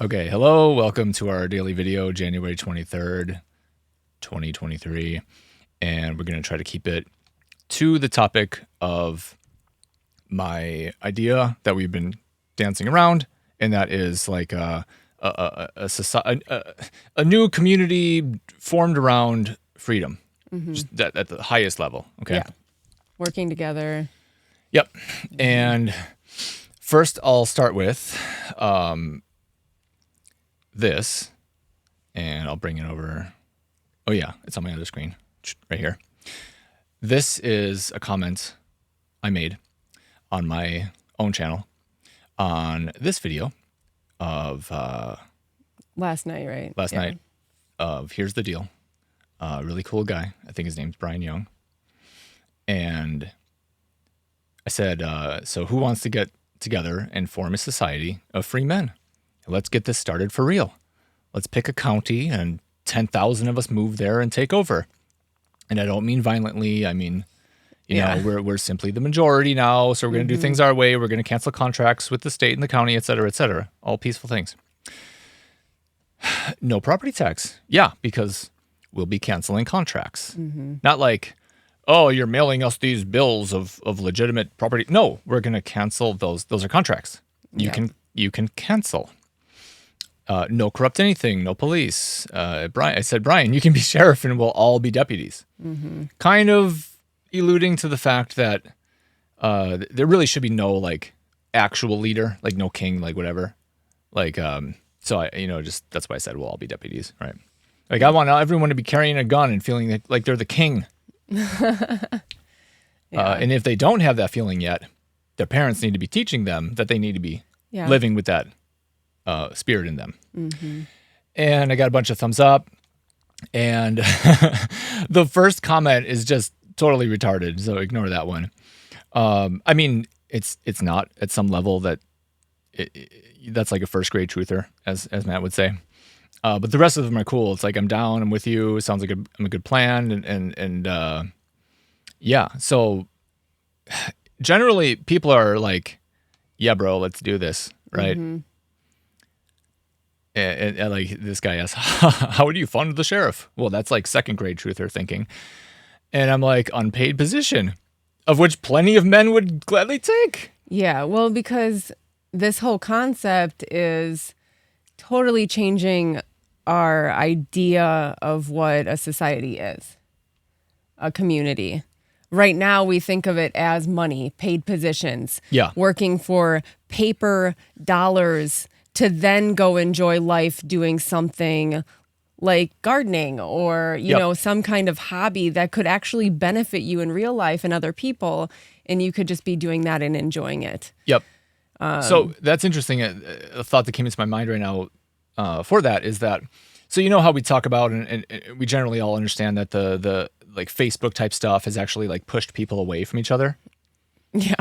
Okay, hello, welcome to our daily video, January 23rd, 2023. And we're going to try to keep it to the topic of my idea that we've been dancing around, and that is like a new community formed around freedom, just that at the highest level. Okay. Yeah. Working together. Yep. And first, I'll start with this, and I'll bring it over. Oh yeah, it's on my other screen right here. This is a comment I made on my own channel on this video of Last night, right? last night of here's the deal. Really cool guy. I think his name's Brian Young. And I said, so who wants to get together and form a society of free men? Let's get this started for real. Let's pick a county and 10,000 of us move there and take over. And I don't mean violently. I mean, you know, we're simply the majority now. So we're going to do things our way. We're going to cancel contracts with the state and the county, et cetera, et cetera. All peaceful things. No property tax. Yeah, because we'll be canceling contracts. Not like, oh, you're mailing us these bills of legitimate property. No, we're going to cancel those. Those are contracts. You can cancel. No corrupt anything, no police. I said, Brian, you can be sheriff and we'll all be deputies. Kind of alluding to the fact that there really should be no like actual leader, like no king, like whatever. Like, so I, just that's why I said we'll all be deputies, right? Like I want everyone to be carrying a gun and feeling like they're the king. And if they don't have that feeling yet, their parents need to be teaching them that they need to be living with that spirit in them. And I got a bunch of thumbs up, and the first comment is just totally retarded, so ignore that one. I mean, it's not at some level that that's like a first grade truther, as Matt would say. But the rest of them are cool. It's like, I'm down, I'm with you. It sounds like I'm a good plan, and yeah. So generally, people are like, "Yeah, bro, let's do this," right? And like this guy asks, how would you fund the sheriff? Well, that's like second grade truther thinking. And I'm like, unpaid position, of which plenty of men would gladly take. Yeah. Well, because this whole concept is totally changing our idea of what a society is, a community. Right now, we think of it as money, paid positions, working for paper dollars to then go enjoy life doing something like gardening or, you know, some kind of hobby that could actually benefit you in real life and other people. And you could just be doing that and enjoying it. Yep. So that's interesting. A thought that came into my mind right now for that is that, so you know how we talk about, and we generally all understand that the like Facebook type stuff has actually like pushed people away from each other. Yeah.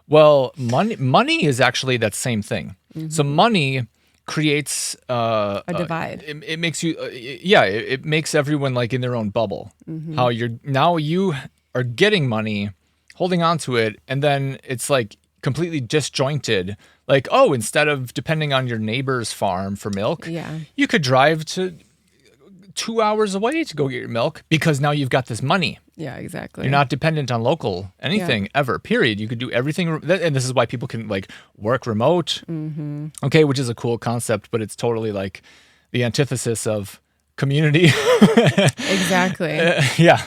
Well, money is actually that same thing. So money creates a divide. It makes you, it makes everyone like in their own bubble. How you are getting money, holding on to it, and then it's like completely disjointed. Like, oh, instead of depending on your neighbor's farm for milk, you could drive to 2 hours away to go get your milk because now you've got this money. Yeah, exactly. You're not dependent on local anything ever, period. You could do everything. And this is why people can like work remote. Okay, which is a cool concept, but it's totally like the antithesis of community. Exactly. Yeah.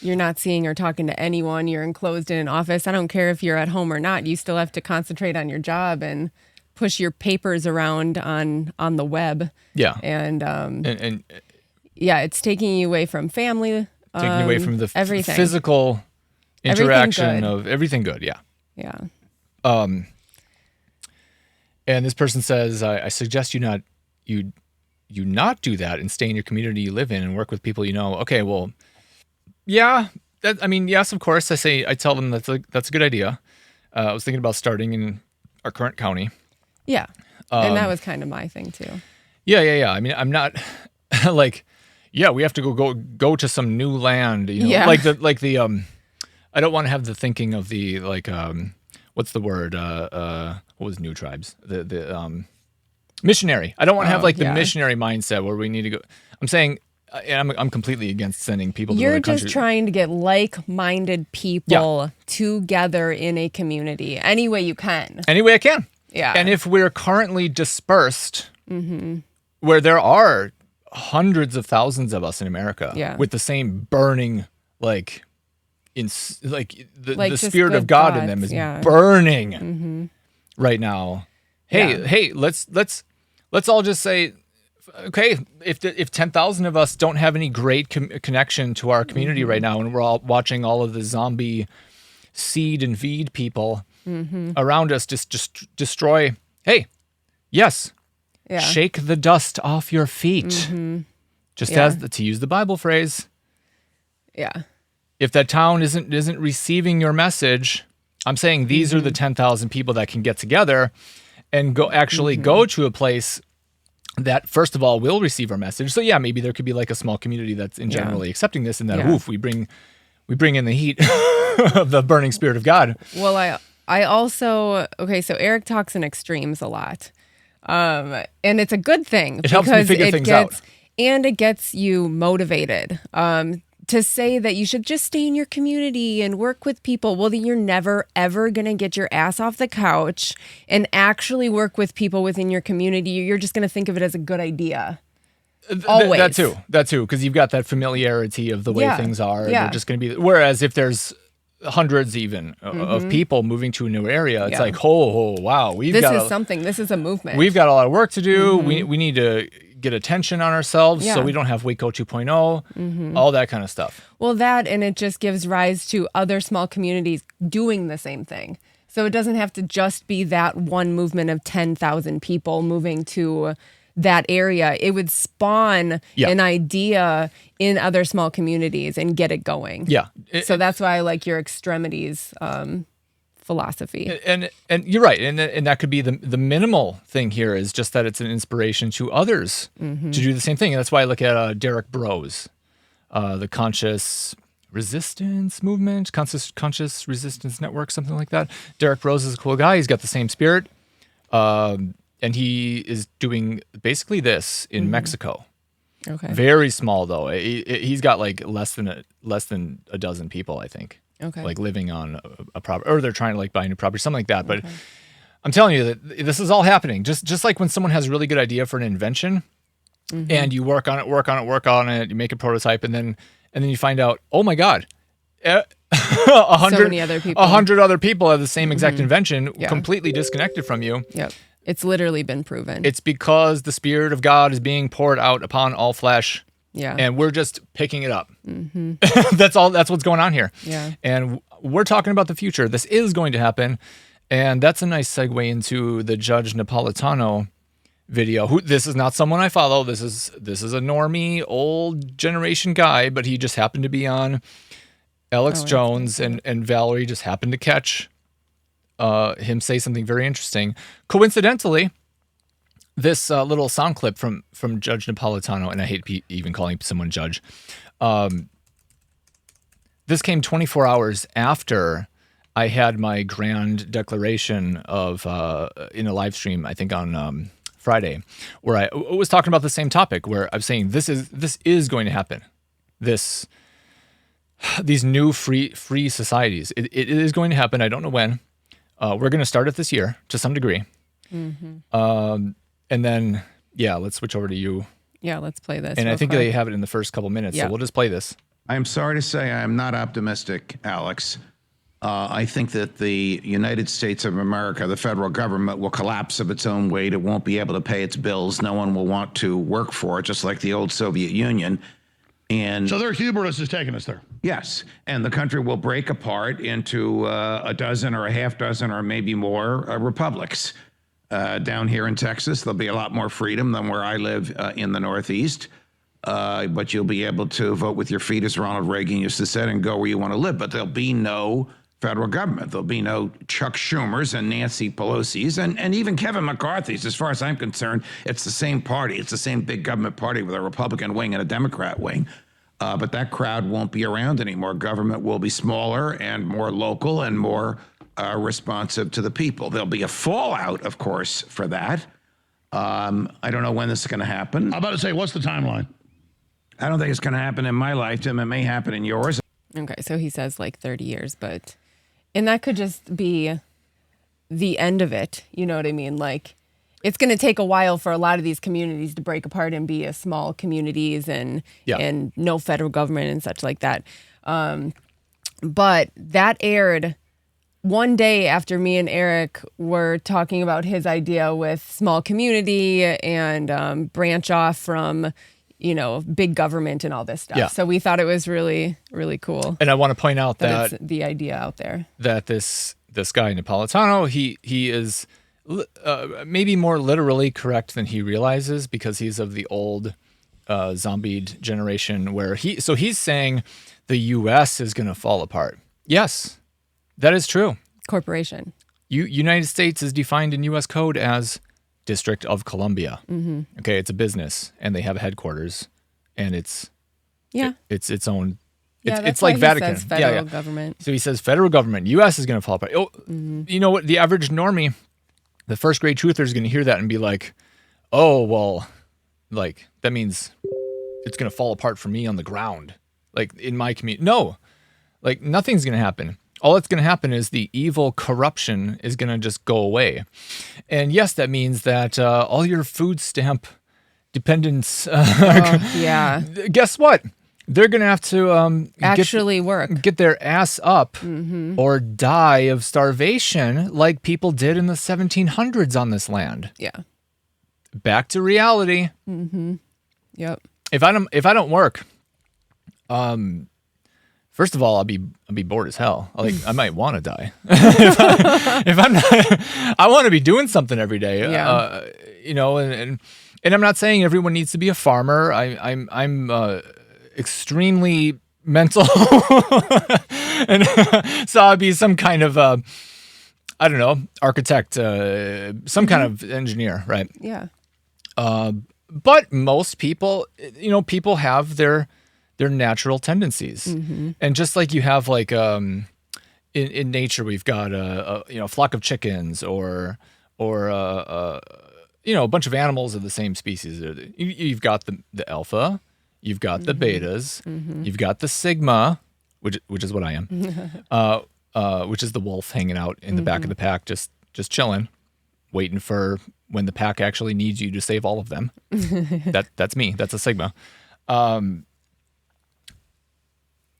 You're not seeing or talking to anyone. You're enclosed in an office. I don't care if you're at home or not. You still have to concentrate on your job and push your papers around on the web. Yeah. And yeah, it's taking you away from family. Taking away from the everything. Physical interaction of everything good. Yeah. Yeah. And this person says, I suggest you not do that and stay in your community you live in and work with people you know. Okay, well, yeah. Yes, of course. I tell them that's a good idea. I was thinking about starting in our current county. Yeah. And that was kind of my thing too. Yeah. I mean, I'm not like, yeah, we have to go to some new land, you know, like the I don't want to have the thinking of the like what's the word? What was new tribes? Missionary. I don't want to have like the missionary mindset where we need to go. I'm saying, and I'm completely against sending people to other countries. You're just trying to get like-minded people together in a community any way you can. Any way I can. Yeah. And if we're currently dispersed, where there are hundreds of thousands of us in America with the same burning, like the Spirit of God in them is burning right now. Hey, let's all just say, okay, if 10,000 of us don't have any great connection to our community right now, and we're all watching all of the zombie seed and feed people around us just destroy. Hey, yes, shake the dust off your feet. Just to use the Bible phrase. Yeah. If that town isn't receiving your message, I'm saying these are the 10,000 people that can get together and go to a place that, first of all, will receive our message. So yeah, maybe there could be like a small community that's in generally accepting this, and that we bring in the heat of the burning Spirit of God. Well, I also so Eric talks in extremes a lot, and it's a good thing. It helps me figure things out, and it gets you motivated. To say that you should just stay in your community and work with people, well, then you're never, ever going to get your ass off the couch and actually work with people within your community. You're just going to think of it as a good idea. Always. That too, because you've got that familiarity of the way things are. They're just going to be. Whereas if there's hundreds even of people moving to a new area, it's like, oh, wow, this is a movement. We've got a lot of work to do. We need to get attention on ourselves so we don't have Waco 2.0, all that kind of stuff. Well, and it just gives rise to other small communities doing the same thing. So it doesn't have to just be that one movement of 10,000 people moving to that area. It would spawn an idea in other small communities and get it going. Yeah. So that's why I like your extremities philosophy. And you're right. And that could be the minimal thing here is just that it's an inspiration to others to do the same thing. And that's why I look at Derek Bros, the Conscious Resistance Movement, Conscious Resistance Network, something like that. Derek Bros is a cool guy. He's got the same spirit. And he is doing basically this in Mexico. Okay. Very small though. He's got like less than a dozen people, I think. Okay. Like living on a property, or they're trying to like buy a new property, something like that. But I'm telling you that this is all happening. Just like when someone has a really good idea for an invention, and you work on it, you make a prototype, and then you find out, oh my God, 100 other people have the same exact invention, completely disconnected from you. Yep. It's literally been proven. It's because the Spirit of God is being poured out upon all flesh. Yeah. And we're just picking it up. That's what's going on here. Yeah. And we're talking about the future. This is going to happen. And that's a nice segue into the Judge Napolitano video. This is not someone I follow. This is a normie, old generation guy, but he just happened to be on Alex Jones, and Valerie just happened to catch him say something very interesting. Coincidentally, this little sound clip from Judge Napolitano, and I hate even calling someone judge. This came 24 hours after I had my grand declaration of in a live stream, I think on Friday, where I was talking about the same topic, where I'm saying this is going to happen. These new free societies, it is going to happen. I don't know when. We're going to start it this year to some degree. And then, let's switch over to you. Yeah, let's play this. And I think they have it in the first couple minutes, so we'll just play this. I am sorry to say I am not optimistic, Alex. I think that the United States of America, the federal government, will collapse of its own weight. It won't be able to pay its bills. No one will want to work for it, just like the old Soviet Union. And so their hubris is taking us there. Yes. And the country will break apart into a dozen or a half dozen or maybe more republics. Down here in Texas, there'll be a lot more freedom than where I live in the Northeast. But you'll be able to vote with your feet, as Ronald Reagan used to say, and go where you want to live. But there'll be no federal government. There'll be no Chuck Schumers and Nancy Pelosi's and even Kevin McCarthy's. As far as I'm concerned, it's the same party. It's the same big government party with a Republican wing and a Democrat wing. But that crowd won't be around anymore. Government will be smaller and more local and more responsive to the people. There'll be a fallout, of course, for that. I don't know when this is going to happen. I'm about to say, what's the timeline? I don't think it's going to happen in my lifetime. It may happen in yours. Okay, so he says like 30 years, and that could just be the end of it. You know what I mean? Like, it's going to take a while for a lot of these communities to break apart and be small communities and no federal government and such like that. But that aired one day after me and Eric were talking about his idea with small community and branch off from, big government and all this stuff. Yeah. So we thought it was really, really cool. And I want to point out that it's the idea out there. That this guy Napolitano, he is maybe more literally correct than he realizes, because he's of the old zombied generation where he's saying the U.S. is going to fall apart. Yes, that is true. Corporation. United States is defined in U.S. code as District of Columbia. Mm-hmm. Okay, it's a business, and they have a headquarters, and it's its own. It's like Vatican. Says federal government. So he says federal government. U.S. is going to fall apart. Oh, You know what? The average normie, the first grade truther, is going to hear that and be like, "Oh, well, like that means it's going to fall apart for me on the ground, like in my community." No, like nothing's going to happen. All that's going to happen is the evil corruption is going to just go away. And yes, that means that all your food stamp dependents, guess what? They're going to have to get their ass up or die of starvation like people did in the 1700s on this land. Yeah. Back to reality. Mm-hmm. Yep. If I don't work, first of all, I'll be bored as hell. I might want to die. if I'm not, I want to be doing something every day. Yeah. And I'm not saying everyone needs to be a farmer. I'm extremely mental, and so I'd be some kind of architect, some kind of engineer, right? Yeah. But most people, people have their natural tendencies. Mm-hmm. And just like you have in nature, we've got a flock of chickens or a bunch of animals of the same species. You've got the alpha, you've got the betas, you've got the sigma, which is what I am, which is the wolf hanging out in the back of the pack, just chilling, waiting for when the pack actually needs you to save all of them. That's me. That's a sigma.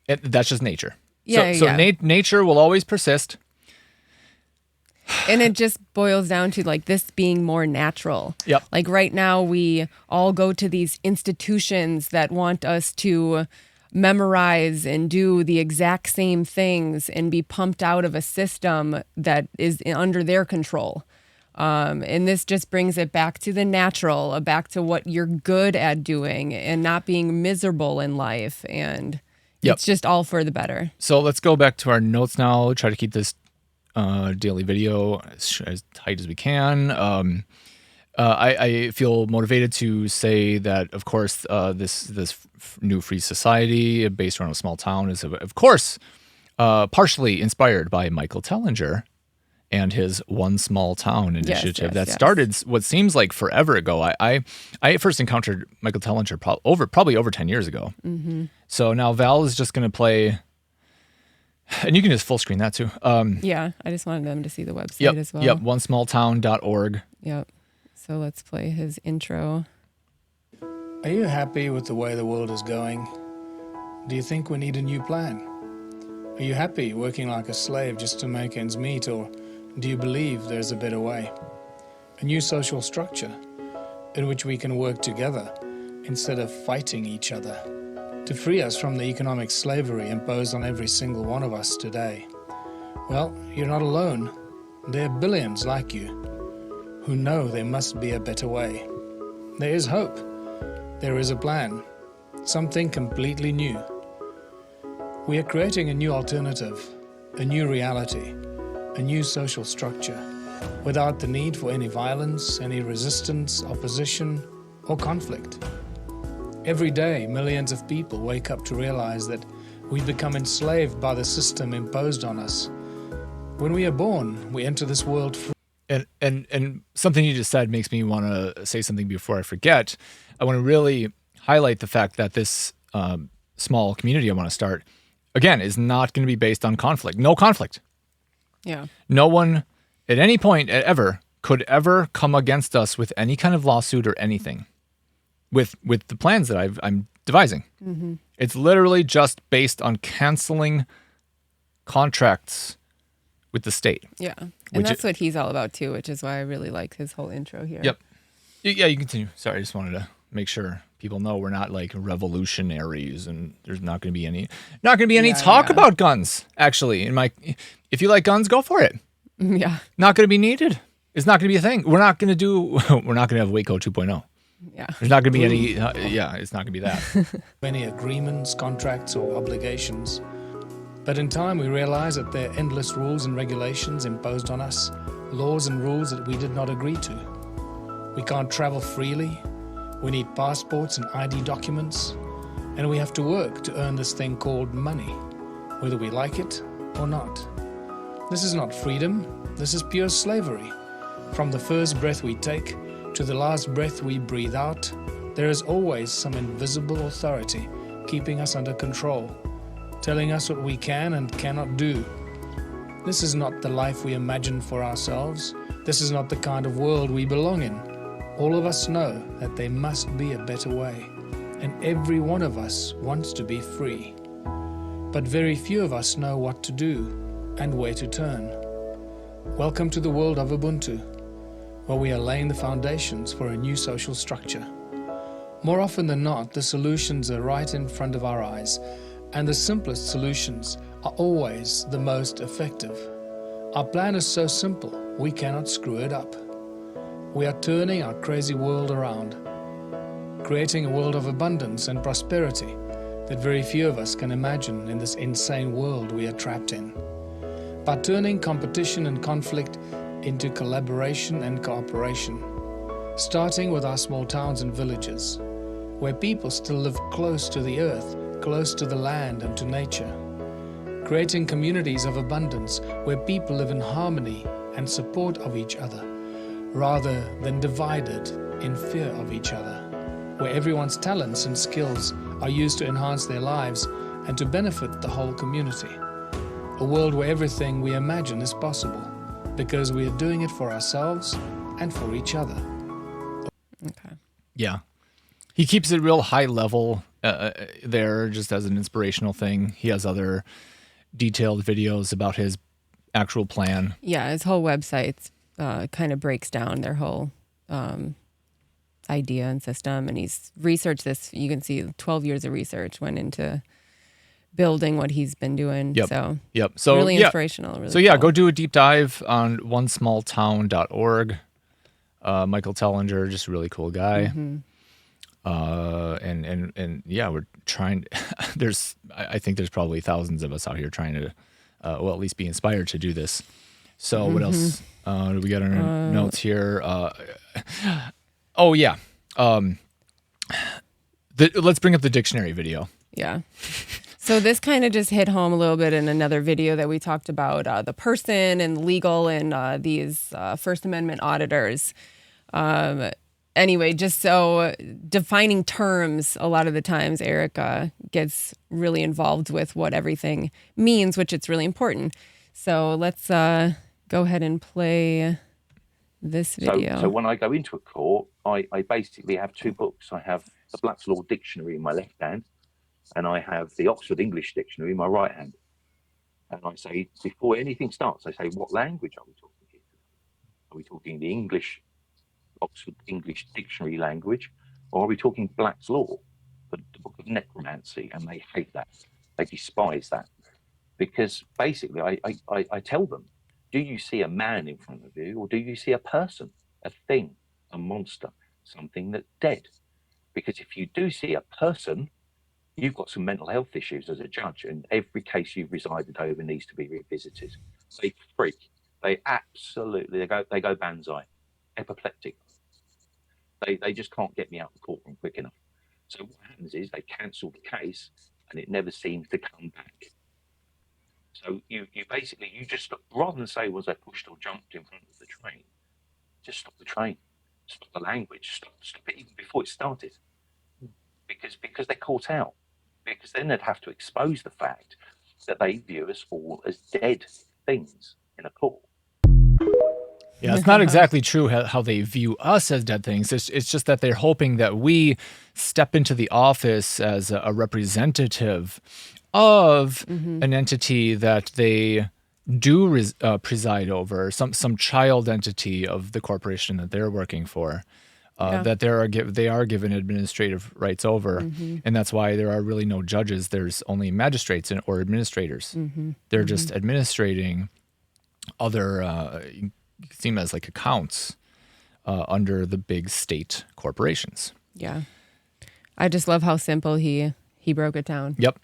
That's just nature. So nature will always persist. And it just boils down to this being more natural. Yep. Like right now, we all go to these institutions that want us to memorize and do the exact same things and be pumped out of a system that is under their control. And this just brings it back to the natural, back to what you're good at doing and not being miserable in life. And it's just all for the better. So let's go back to our notes now. Try to keep this daily video as tight as we can. I feel motivated to say that, of course, this new free society based around a small town is, of course, partially inspired by Michael Tellinger and his One Small Town initiative that started what seems like forever ago. I first encountered Michael Tellinger probably over 10 years ago. Mm-hmm. So now Val is just going to play, and you can just full screen that too. I just wanted them to see the website as well. Yep, onesmalltown.org. Yep. So let's play his intro. Are you happy with the way the world is going? Do you think we need a new plan? Are you happy working like a slave just to make ends meet, or do you believe there's a better way? A new social structure in which we can work together instead of fighting each other, to free us from the economic slavery imposed on every single one of us today. Well, you're not alone. There are billions like you who know there must be a better way. There is hope. There is a plan. Something completely new. We are creating a new alternative, a new reality, a new social structure, without the need for any violence, any resistance, opposition, or conflict. Every day, millions of people wake up to realize that we've become enslaved by the system imposed on us. When we are born, we enter this world free. And something you just said makes me want to say something before I forget. I want to really highlight the fact that this small community I want to start, again, is not going to be based on conflict. No conflict. Yeah. No one at any point ever could ever come against us with any kind of lawsuit or anything with the plans that I'm devising. Mm-hmm. It's literally just based on canceling contracts with the state. Yeah. And that's what he's all about too, which is why I really like his whole intro here. Yep. Yeah, you continue. Sorry, I just wanted to make sure people know we're not like revolutionaries, and there's not going to be any talk about guns. Actually, if you like guns, go for it. Yeah. Not going to be needed. It's not going to be a thing. We're not going to have Waco 2.0. Yeah. There's not going to be any. It's not going to be that. Many agreements, contracts, or obligations. But in time, we realize that there are endless rules and regulations imposed on us, laws and rules that we did not agree to. We can't travel freely. We need passports and ID documents. And we have to work to earn this thing called money, whether we like it or not. This is not freedom. This is pure slavery. From the first breath we take to the last breath we breathe out, there is always some invisible authority keeping us under control, telling us what we can and cannot do. This is not the life we imagine for ourselves. This is not the kind of world we belong in. All of us know that there must be a better way, and every one of us wants to be free. But very few of us know what to do and where to turn. Welcome to the world of Ubuntu, where we are laying the foundations for a new social structure. More often than not, the solutions are right in front of our eyes, and the simplest solutions are always the most effective. Our plan is so simple, we cannot screw it up. We are turning our crazy world around, creating a world of abundance and prosperity that very few of us can imagine in this insane world we are trapped in. By turning competition and conflict into collaboration and cooperation, starting with our small towns and villages, where people still live close to the earth, close to the land and to nature, creating communities of abundance where people live in harmony and support of each other, rather than divided in fear of each other, where everyone's talents and skills are used to enhance their lives and to benefit the whole community. A world where everything we imagine is possible, because we are doing it for ourselves and for each other. Okay. Yeah. He keeps it real high level there, just as an inspirational thing. He has other detailed videos about his actual plan. Yeah, his whole website kind of breaks down their whole idea and system. And he's researched this. You can see 12 years of research went into building what he's been doing. Yep. So really inspirational. Really cool. Cool. Go do a deep dive on onesmalltown.org. Michael Tellinger, just a really cool guy. Mm-hmm. And we're trying. I think there's probably thousands of us out here trying to, at least be inspired to do this. So what else do we got on our notes here? Let's bring up the dictionary video. Yeah. So this kind of just hit home a little bit in another video that we talked about the person and legal and these First Amendment auditors. Anyway, just so defining terms, a lot of the times Eric gets really involved with what everything means, which it's really important. So let's go ahead and play this video. So when I go into a court, I basically have two books. I have the Black's Law Dictionary in my left hand, and I have the Oxford English Dictionary in my right hand. And I say, before anything starts, I say, what language are we talking here? Are we talking the English, Oxford English Dictionary language, or are we talking Black's Law, the book of necromancy? And they hate that. They despise that. Because basically, I tell them, do you see a man in front of you, or do you see a person, a thing, a monster, something that's dead? Because if you do see a person, you've got some mental health issues as a judge, and every case you've resided over needs to be revisited. They freak. They absolutely, they go banzai, apoplectic. They just can't get me out of the courtroom quick enough. So what happens is they cancel the case, and it never seems to come back. So you basically, you just, rather than say, was I pushed or jumped in front of the train, just stop the train, stop the language, stop it even before it started, because they're caught out. Because then they'd have to expose the fact that they view us all as dead things in a court. Yeah, it's not exactly true how they view us as dead things. It's just that they're hoping that we step into the office as a representative of an entity that they do preside over, some child entity of the corporation that they're working for, that they are given administrative rights over, and that's why there are really no judges. There's only magistrates or administrators. They're just administrating other. You can see them as like accounts under the big state corporations. Yeah. I just love how simple he broke it down. Yep.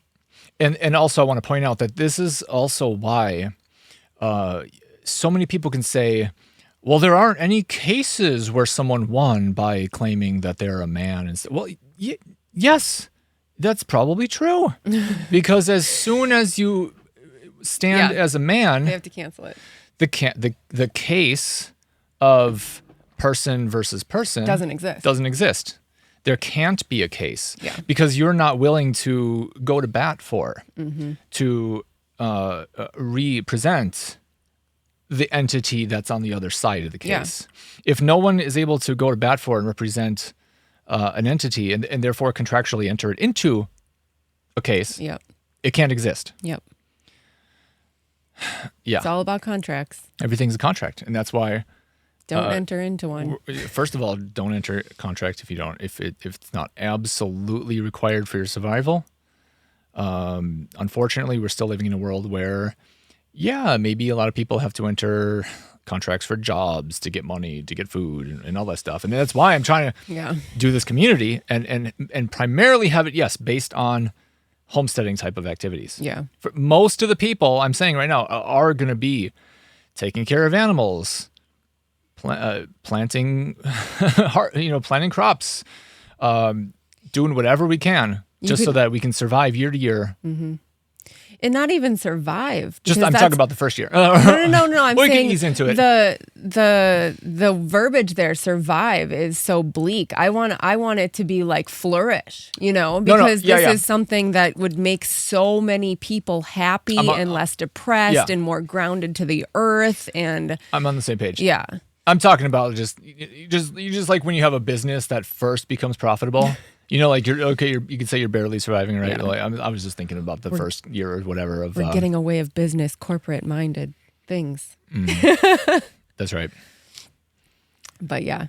And also I want to point out that this is also why so many people can say, well, there aren't any cases where someone won by claiming that they're a man. And well, yes, that's probably true. Because as soon as you stand as a man, they have to cancel it. The case of person versus person doesn't exist. Doesn't exist. There can't be a case because you're not willing to go to bat for, to represent the entity that's on the other side of the case. If no one is able to go to bat for and represent an entity and therefore contractually enter it into a case, it can't exist. Yep. Yeah. It's all about contracts. Everything's a contract. And that's why don't enter into one. First of all, don't enter a contract if it's not absolutely required for your survival. Unfortunately, we're still living in a world where, maybe a lot of people have to enter contracts for jobs to get money, to get food, and all that stuff. And that's why I'm trying to do this community and primarily have it, based on homesteading type of activities. Yeah. For most of the people I'm saying right now are going to be taking care of animals, planting, planting crops, doing whatever we can so that we can survive year to year. And not even survive. I'm talking about the first year. No. I'm saying can ease into it. The verbiage there, survive, is so bleak. I want it to be like flourish, because this is something that would make so many people happy and less depressed and more grounded to the earth. And I'm on the same page. Yeah. I'm talking about just like when you have a business that first becomes profitable. Like you could say you're barely surviving, right? Yeah. Like I was just thinking about the first year or whatever of we're getting away of business, corporate-minded things. That's right. But yeah.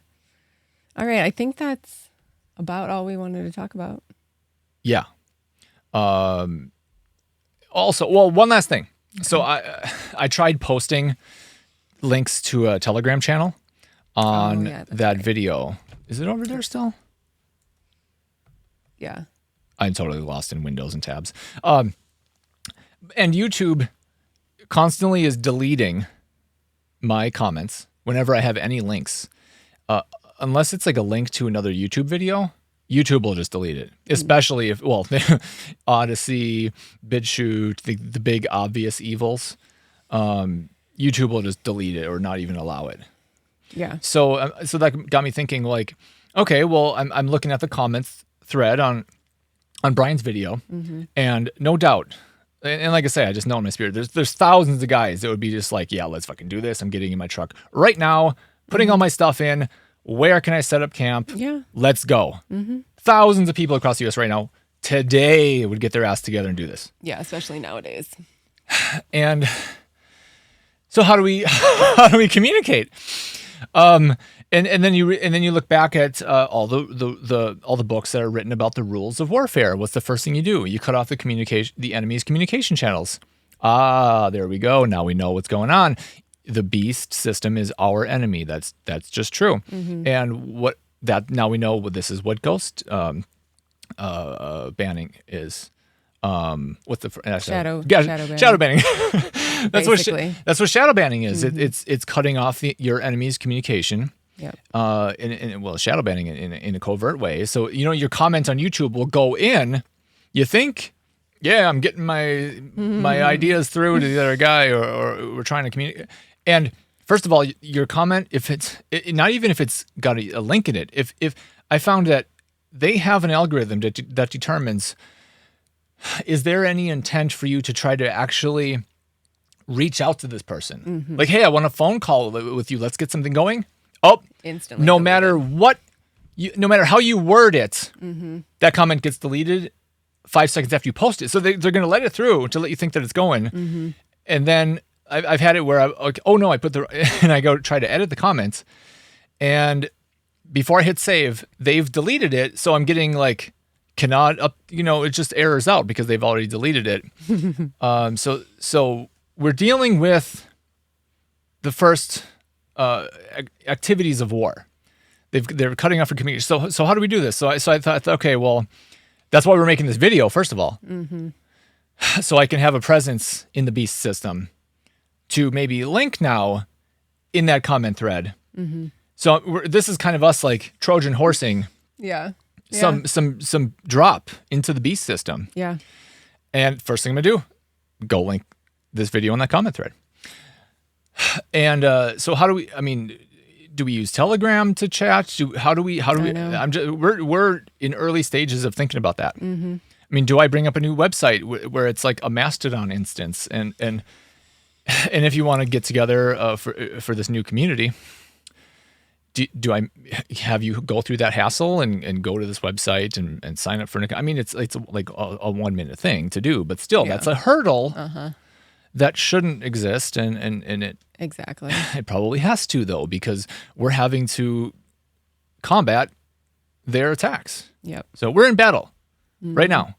All right, I think that's about all we wanted to talk about. Yeah. Also, one last thing. So I tried posting links to a Telegram channel on that video. Is it over there still? Yeah. I'm totally lost in windows and tabs. And YouTube constantly is deleting my comments whenever I have any links. Unless it's like a link to another YouTube video, YouTube will just delete it. Especially if, Odyssey, BitChute, the big obvious evils, YouTube will just delete it or not even allow it. Yeah. So that got me thinking, like, okay, well, I'm looking at the comments thread on Brian's video, and no doubt, and like I say, I just know in my spirit, there's thousands of guys that would be just like, yeah, let's fucking do this. I'm getting in my truck right now, putting all my stuff in. Where can I set up camp? Yeah, let's go. Thousands of people across the U.S. right now today would get their ass together and do this. Yeah, especially nowadays. And so how do we communicate? And then you look back at all the books that are written about the rules of warfare. What's the first thing you do? You cut off the enemy's communication channels. There we go. Now we know what's going on. The beast system is our enemy. That's just true. And now we know this is what ghost banning is. What's the shadow banning? That's what shadow banning is. It's cutting off your enemy's communication. Yeah. Shadow banning in a covert way. So your comment on YouTube will go in. You think, I'm getting my ideas through to the other guy, or we're trying to communicate. And first of all, your comment, if it's not even if it's got a link in it, if I found that they have an algorithm that determines, is there any intent for you to try to actually reach out to this person? Like, hey, I want a phone call with you. Let's get something going. Oh, instantly. No deleted. matter what, no matter how you word it, that comment gets deleted 5 seconds after you post it. So they're going to let it through to let you think that it's going. And then I've had it where I put and I go try to edit the comments, and before I hit save, they've deleted it. So I'm getting like, cannot up, it just errors out because they've already deleted it. So we're dealing with the first activities of war. They're cutting off our community. So how do we do this? So I thought, okay, well, that's why we're making this video, first of all. So I can have a presence in the Beast system to maybe link now in that comment thread. So this is kind of us like Trojan horsing some drop into the Beast system. Yeah. And first thing I'm gonna do, go link this video in that comment thread. And so how do we? I mean, do we use Telegram to chat? How do we? We're in early stages of thinking about that. I mean, do I bring up a new website where it's like a Mastodon instance, and if you want to get together for this new community, do I have you go through that hassle and go to this website and sign up for an account? I mean, it's like a 1 minute thing to do, but still, that's a hurdle that shouldn't exist, and it exactly it probably has to, though, because we're having to combat their attacks. Yep. So we're in battle right now.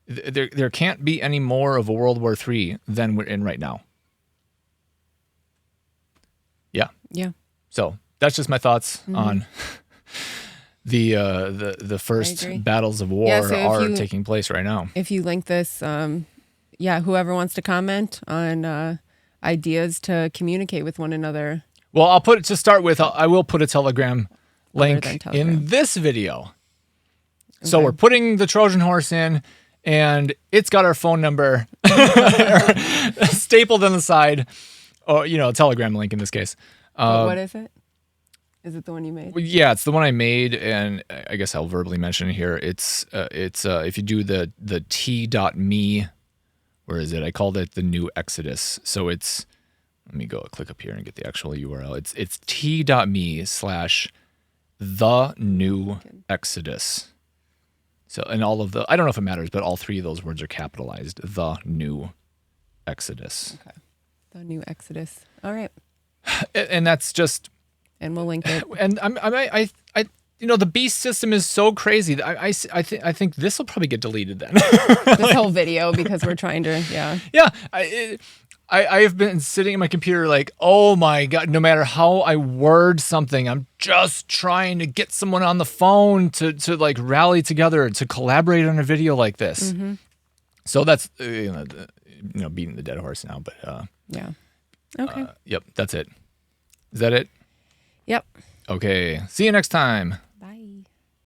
There can't be any more of a World War III than we're in right now. Yeah. Yeah. So that's just my thoughts on the first battles of war are taking place right now. If you link this, whoever wants to comment on ideas to communicate with one another. Well, I will put a Telegram link in this video. Okay. So we're putting the Trojan horse in, and it's got our phone number stapled on the side, or a Telegram link in this case. What is it? Is it the one you made? Yeah, it's the one I made, and I guess I'll verbally mention it here. It's if you do the t.me, where is it? I called it the New Exodus. So let me go click up here and get the actual URL. It's t.me/the New Exodus. So, and all of I don't know if it matters, but all three of those words are capitalized. The New Exodus. Okay. The New Exodus. All right. And that's just. And we'll link it. And I the Beast system is so crazy. I think this will probably get deleted then. This whole video, because we're trying to, Yeah. I have been sitting in my computer like, oh my God, no matter how I word something, I'm just trying to get someone on the phone to like rally together to collaborate on a video like this. So that's, beating the dead horse now, but yeah. Okay. Yep, that's it. Is that it? Yep. Okay. See you next time.